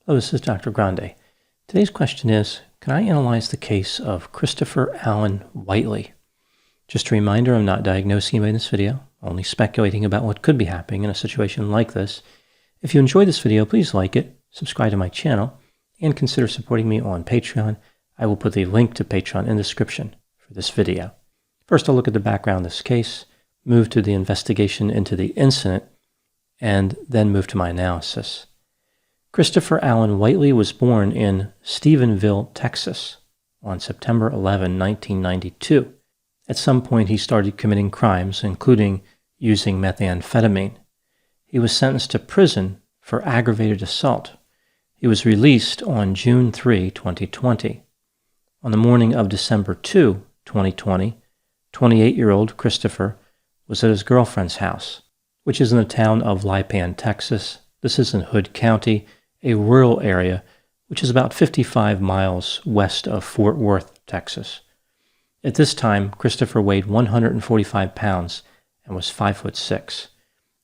Hello, this is Dr. Grande. Today's question is, can I analyze the case of Christopher Allen Whiteley? Just a reminder, I'm not diagnosing anybody in this video, only speculating about what could be happening in a situation like this. If you enjoyed this video, please like it, subscribe to my channel, and consider supporting me on Patreon. I will put the link to Patreon in the description for this video. First, I'll look at the background of this case, move to the investigation into the incident, and then move to my analysis. Christopher Allen Whiteley was born in Stephenville, Texas, on September 11, 1992. At some point, he started committing crimes, including using methamphetamine. He was sentenced to prison for aggravated assault. He was released on June 3, 2020. On the morning of December 2, 2020, 28-year-old Christopher was at his girlfriend's house, which is in the town of Lipan, Texas. This is in Hood County, a rural area which is about 55 miles west of Fort Worth, Texas. At this time, Christopher weighed 145 pounds and was 5'6".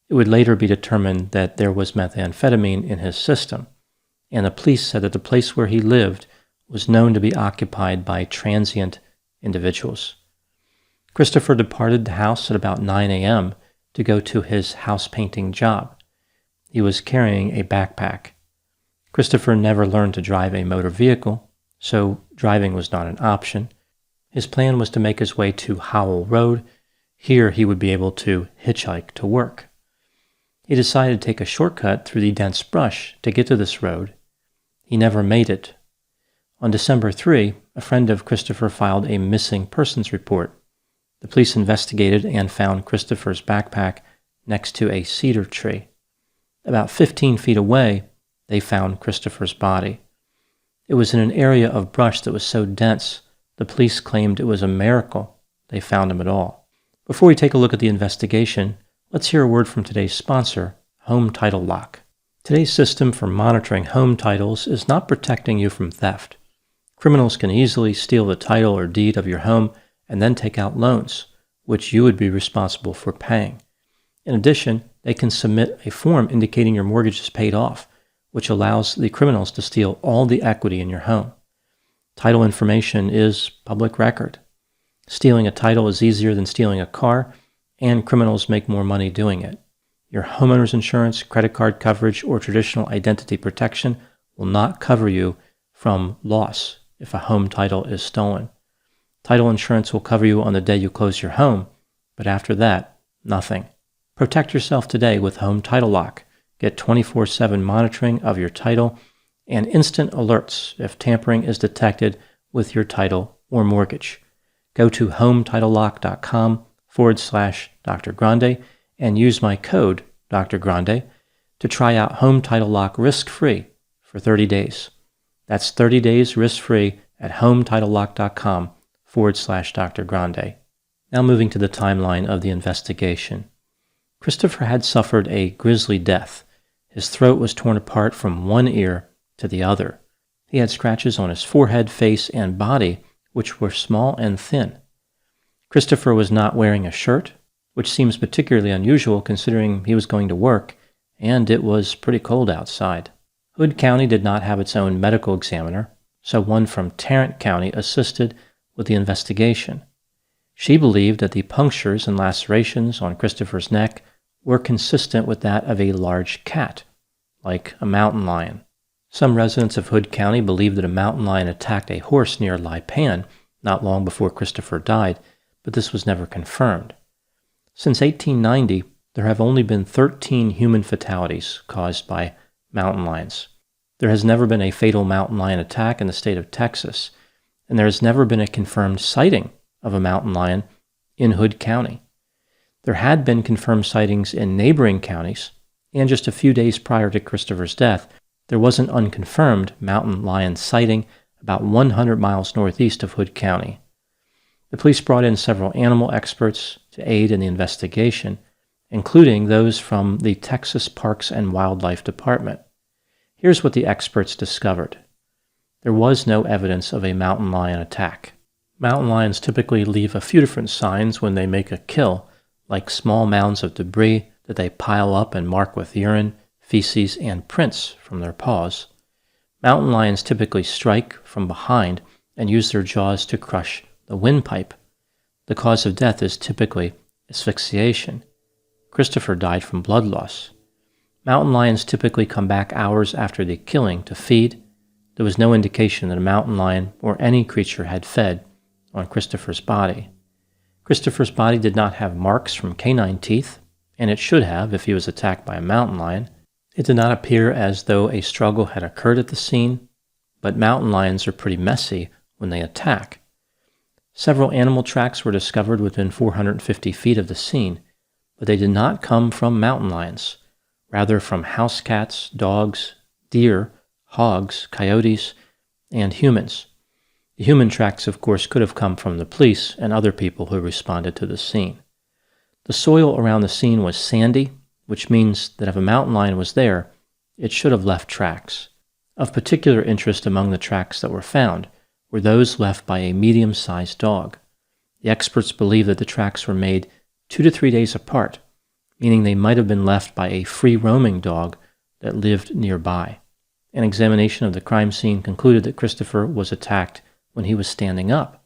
It would later be determined that there was methamphetamine in his system, and the police said that the place where he lived was known to be occupied by transient individuals. Christopher departed the house at about 9 a.m. to go to his house painting job. He was carrying a backpack. Christopher never learned to drive a motor vehicle, so driving was not an option. His plan was to make his way to Howell Road. Here he would be able to hitchhike to work. He decided to take a shortcut through the dense brush to get to this road. He never made it. On December 3, a friend of Christopher filed a missing persons report. The police investigated and found Christopher's backpack next to a cedar tree. About 15 feet away, they found Christopher's body. It was in an area of brush that was so dense, the police claimed it was a miracle they found him at all. Before we take a look at the investigation, let's hear a word from today's sponsor, Home Title Lock. Today's system for monitoring home titles is not protecting you from theft. Criminals can easily steal the title or deed of your home and then take out loans, which you would be responsible for paying. In addition, they can submit a form indicating your mortgage is paid off, which allows the criminals to steal all the equity in your home. Title information is public record. Stealing a title is easier than stealing a car, and criminals make more money doing it. Your homeowner's insurance, credit card coverage, or traditional identity protection will not cover you from loss if a home title is stolen. Title insurance will cover you on the day you close your home, but after that, nothing. Protect yourself today with Home Title Lock. Get 24/7 monitoring of your title and instant alerts if tampering is detected with your title or mortgage. Go to HomeTitleLock.com/Dr. Grande and use my code Dr. Grande to try out Home Title Lock risk-free for 30 days. That's 30 days risk-free at HomeTitleLock.com/Dr. Grande. Now moving to the timeline of the investigation. Christopher had suffered a grisly death. His throat was torn apart from one ear to the other. He had scratches on his forehead, face, and body, which were small and thin. Christopher was not wearing a shirt, which seems particularly unusual considering he was going to work, and it was pretty cold outside. Hood County did not have its own medical examiner, so one from Tarrant County assisted with the investigation. She believed that the punctures and lacerations on Christopher's neck were consistent with that of a large cat, like a mountain lion. Some residents of Hood County believed that a mountain lion attacked a horse near Lipan not long before Christopher died, but this was never confirmed. Since 1890, there have only been 13 human fatalities caused by mountain lions. There has never been a fatal mountain lion attack in the state of Texas, and there has never been a confirmed sighting of a mountain lion in Hood County. There had been confirmed sightings in neighboring counties, and just a few days prior to Christopher's death, there was an unconfirmed mountain lion sighting about 100 miles northeast of Hood County. The police brought in several animal experts to aid in the investigation, including those from the Texas Parks and Wildlife Department. Here's what the experts discovered. There was no evidence of a mountain lion attack. Mountain lions typically leave a few different signs when they make a kill, like small mounds of debris that they pile up and mark with urine, feces, and prints from their paws. Mountain lions typically strike from behind and use their jaws to crush the windpipe. The cause of death is typically asphyxiation. Christopher died from blood loss. Mountain lions typically come back hours after the killing to feed. There was no indication that a mountain lion or any creature had fed on Christopher's body. Christopher's body did not have marks from canine teeth, and it should have if he was attacked by a mountain lion. It did not appear as though a struggle had occurred at the scene, but mountain lions are pretty messy when they attack. Several animal tracks were discovered within 450 feet of the scene, but they did not come from mountain lions, rather from house cats, dogs, deer, hogs, coyotes, and humans. The human tracks, of course, could have come from the police and other people who responded to the scene. The soil around the scene was sandy, which means that if a mountain lion was there, it should have left tracks. Of particular interest among the tracks that were found were those left by a medium-sized dog. The experts believe that the tracks were made 2 to 3 days apart, meaning they might have been left by a free-roaming dog that lived nearby. An examination of the crime scene concluded that Christopher was attacked when he was standing up.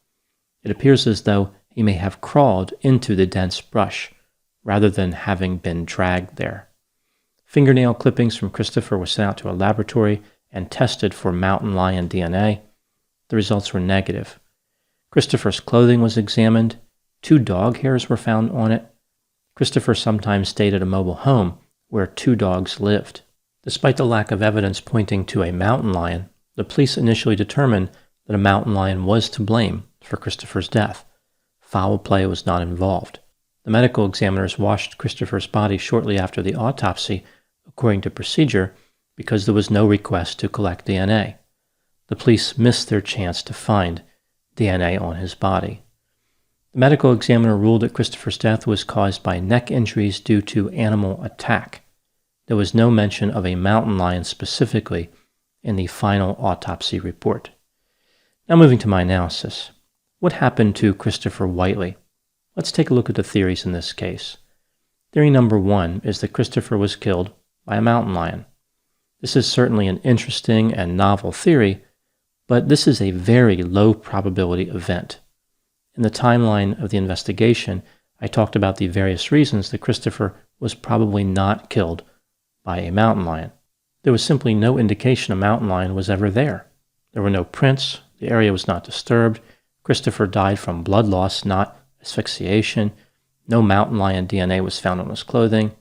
It appears as though he may have crawled into the dense brush, rather than having been dragged there. Fingernail clippings from Christopher were sent out to a laboratory and tested for mountain lion DNA. The results were negative. Christopher's clothing was examined. 2 dog hairs were found on it. Christopher sometimes stayed at a mobile home where 2 dogs lived. Despite the lack of evidence pointing to a mountain lion, the police initially determined that a mountain lion was to blame for Christopher's death. Foul play was not involved. The medical examiners washed Christopher's body shortly after the autopsy, according to procedure, because there was no request to collect DNA. The police missed their chance to find DNA on his body. The medical examiner ruled that Christopher's death was caused by neck injuries due to animal attack. There was no mention of a mountain lion specifically in the final autopsy report. Now moving to my analysis. What happened to Christopher Whiteley? Let's take a look at the theories in this case. Theory number 1 is that Christopher was killed by a mountain lion. This is certainly an interesting and novel theory, but this is a very low probability event. In the timeline of the investigation, I talked about the various reasons that Christopher was probably not killed by a mountain lion. There was simply no indication a mountain lion was ever there. There were no prints, the area was not disturbed, Christopher died from blood loss, not asphyxiation, no mountain lion DNA was found on his clothing.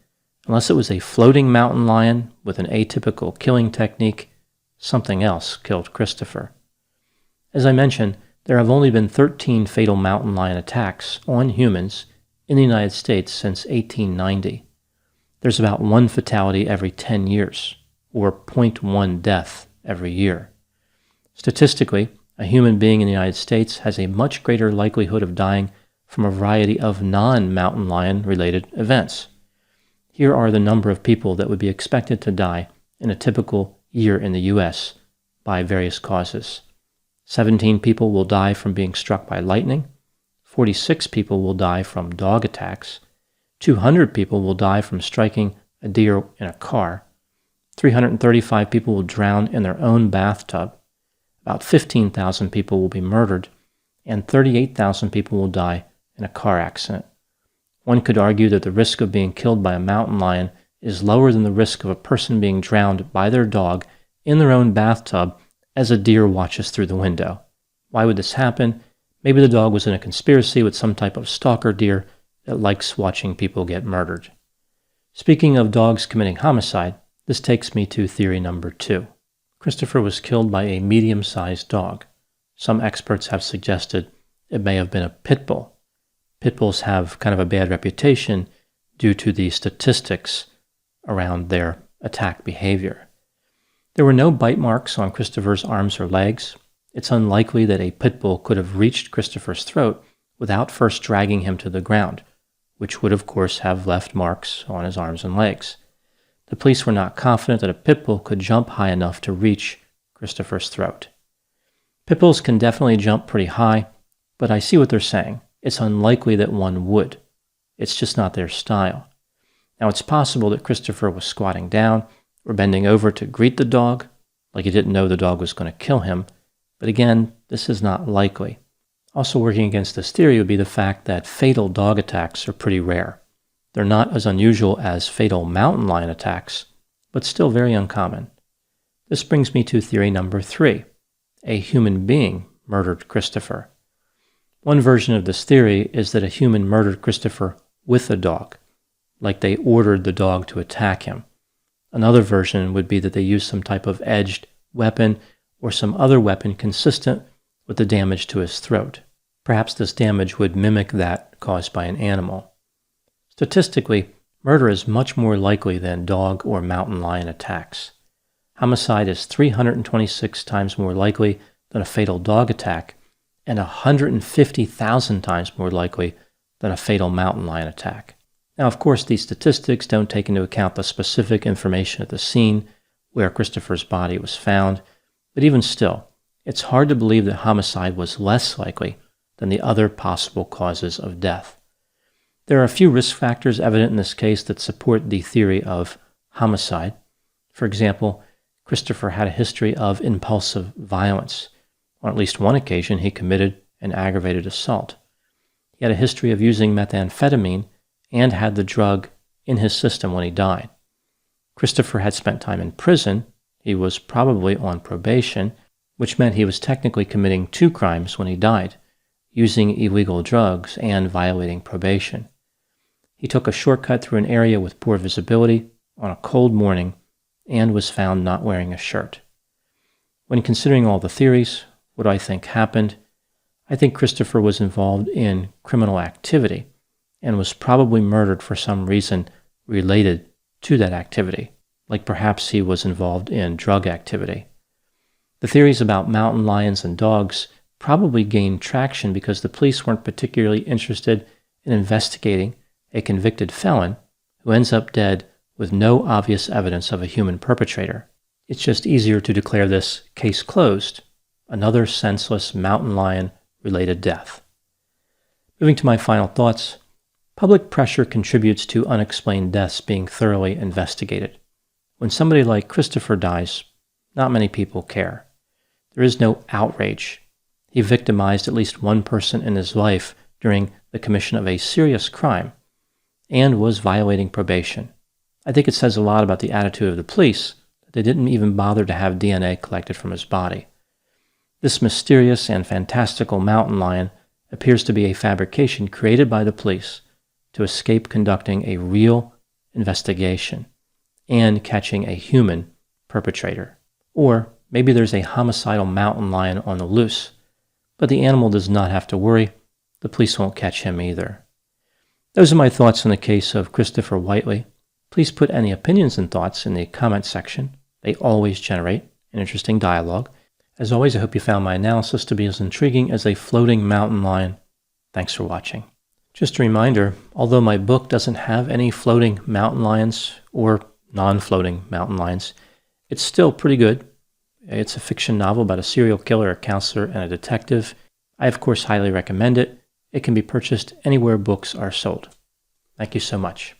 Unless it was a floating mountain lion with an atypical killing technique, something else killed Christopher. As I mentioned, there have only been 13 fatal mountain lion attacks on humans in the United States since 1890. There's about 1 fatality every 10 years, or 0.1 death every year. Statistically, a human being in the United States has a much greater likelihood of dying from a variety of non-mountain lion-related events. Here are the number of people that would be expected to die in a typical year in the U.S. by various causes. 17 people will die from being struck by lightning. 46 people will die from dog attacks. 200 people will die from striking a deer in a car. 335 people will drown in their own bathtub. About 15,000 people will be murdered, and 38,000 people will die in a car accident. One could argue that the risk of being killed by a mountain lion is lower than the risk of a person being drowned by their dog in their own bathtub as a deer watches through the window. Why would this happen? Maybe the dog was in a conspiracy with some type of stalker deer that likes watching people get murdered. Speaking of dogs committing homicide, this takes me to theory number 2. Christopher was killed by a medium-sized dog. Some experts have suggested it may have been a pit bull. Pit bulls have kind of a bad reputation due to the statistics around their attack behavior. There were no bite marks on Christopher's arms or legs. It's unlikely that a pit bull could have reached Christopher's throat without first dragging him to the ground, which would of course have left marks on his arms and legs. The police were not confident that a pit bull could jump high enough to reach Christopher's throat. Pit bulls can definitely jump pretty high, but I see what they're saying. It's unlikely that one would. It's just not their style. Now, it's possible that Christopher was squatting down or bending over to greet the dog, like he didn't know the dog was going to kill him, but again, this is not likely. Also working against this theory would be the fact that fatal dog attacks are pretty rare. They're not as unusual as fatal mountain lion attacks, but still very uncommon. This brings me to theory number 3. A human being murdered Christopher. One version of this theory is that a human murdered Christopher with a dog, like they ordered the dog to attack him. Another version would be that they used some type of edged weapon or some other weapon consistent with the damage to his throat. Perhaps this damage would mimic that caused by an animal. Statistically, murder is much more likely than dog or mountain lion attacks. Homicide is 326 times more likely than a fatal dog attack and 150,000 times more likely than a fatal mountain lion attack. Now, of course, these statistics don't take into account the specific information at the scene where Christopher's body was found, but even still, it's hard to believe that homicide was less likely than the other possible causes of death. There are a few risk factors evident in this case that support the theory of homicide. For example, Christopher had a history of impulsive violence. On at least one occasion, he committed an aggravated assault. He had a history of using methamphetamine and had the drug in his system when he died. Christopher had spent time in prison. He was probably on probation, which meant he was technically committing 2 crimes when he died, using illegal drugs and violating probation. He took a shortcut through an area with poor visibility on a cold morning and was found not wearing a shirt. When considering all the theories, what do I think happened? I think Christopher was involved in criminal activity and was probably murdered for some reason related to that activity, like perhaps he was involved in drug activity. The theories about mountain lions and dogs probably gained traction because the police weren't particularly interested in investigating a convicted felon who ends up dead with no obvious evidence of a human perpetrator. It's just easier to declare this case closed, another senseless mountain lion-related death. Moving to my final thoughts, public pressure contributes to unexplained deaths being thoroughly investigated. When somebody like Christopher dies, not many people care. There is no outrage. He victimized at least one person in his life during the commission of a serious crime and was violating probation. I think it says a lot about the attitude of the police that they didn't even bother to have DNA collected from his body. This mysterious and fantastical mountain lion appears to be a fabrication created by the police to escape conducting a real investigation and catching a human perpetrator. Or maybe there's a homicidal mountain lion on the loose, but the animal does not have to worry. The police won't catch him either. Those are my thoughts on the case of Christopher Whiteley. Please put any opinions and thoughts in the comments section. They always generate an interesting dialogue. As always, I hope you found my analysis to be as intriguing as a floating mountain lion. Thanks for watching. Just a reminder, although my book doesn't have any floating mountain lions or non-floating mountain lions, it's still pretty good. It's a fiction novel about a serial killer, a counselor, and a detective. I, of course, highly recommend it. It can be purchased anywhere books are sold. Thank you so much.